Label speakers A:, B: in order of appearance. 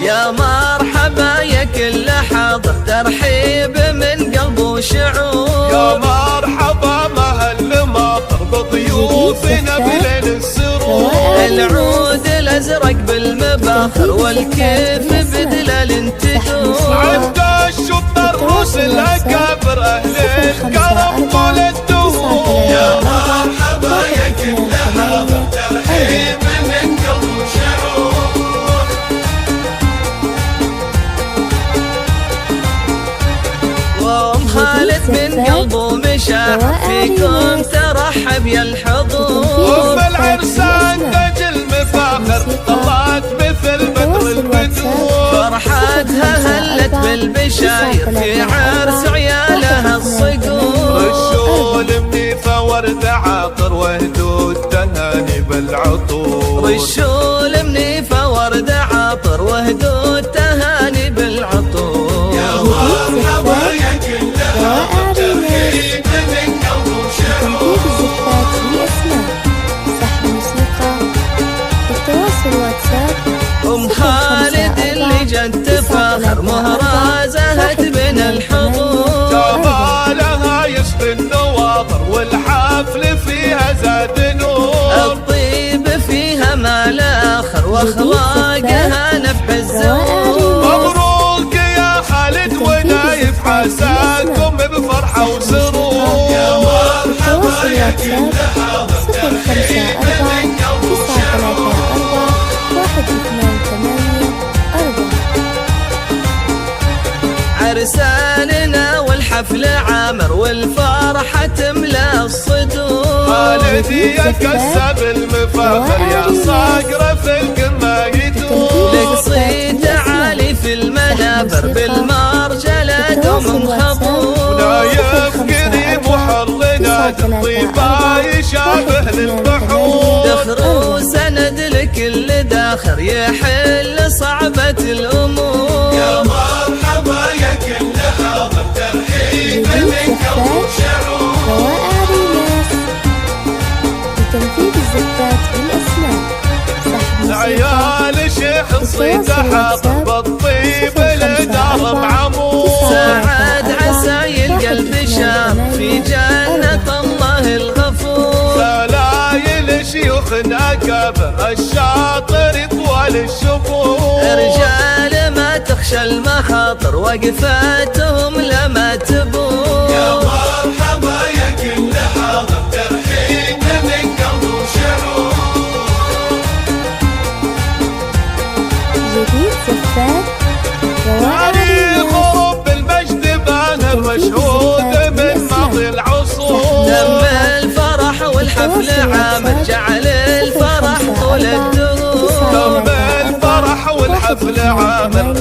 A: يا مرحبا يا كل حاضر، ترحيب من قلب وشعور.
B: يا مرحبا مهل مطر بضيوفنا بليل السرور.
A: العود الازرق بالمباخر والكيف بدلال تدور.
B: عند الشط الروس الاكابر اهل الكرم طول الدهور.
A: يا مرحبا يا كل حاضر، ترحيب من قلب وشعور. وام خالد من قلبه مشاعر، فيكم ترحب يا الحضور.
B: ام العرسان تاج المفاخر طلعت مثل بدر البدور.
A: فرحتها هلت بالبشاير في عرس عيالها الصقور.
B: رشول منيفه ورد عاطر وهدود تهاني بالعطور.
A: رشول منيفه ورد عاطر وهدود تهاني بالعطور. يا مرحبا يا كل حاضر، ترحيب من قلب وشعور. ام خالد اللي جت تفاخر مهرازها من الحضور.
B: جمالها يسقي النواظر والحفل فيها زاد نور.
A: الطيب فيها ما لا اخر واخلاقها نفح الزور.
B: مبروك يا خالد ونايف عساكم بفرحه وسرور.
A: يا مرحبا يا كل حاضر، ترحيب من قلب وشعور. عرساننا والحفل عامر والفرحة تملى الصدور.
B: خالدي يكسب المفاخر يا صقر في القمة يدور.
A: لك صيت عالي في المنابر بالمرجلات ومن خبور.
B: نايف كريم وحرنا الطيبة يشابه للبحور.
A: دخر وسند لكل داخر يحل صعبة الأمور. يا مرحبا يا كل حاضر، ترحيب من قلب وشعور.
C: روائع ريماس لتنفيذ الزفات بالأسماء.
B: عيال شيخ الصيد حاضر بالطيب لدار بعمور.
A: سعد عسى القلب شام في جنة الله الغفور.
B: سلايل شيوخ اكابر الشاطر طوال الشفور.
A: رجال ما تخشى المخاطر وقفاتهم لما تبور. يا مرحبا يا كل حاضر، ترحيب من قلب وشعور.
C: جديد زفات
B: تاريخ رب المجد باهر مشهود من ماضي العصور.
A: دم الفرح والحفل عامر جعل الفرح طول الدهور.
B: دم الفرح والحفل عامر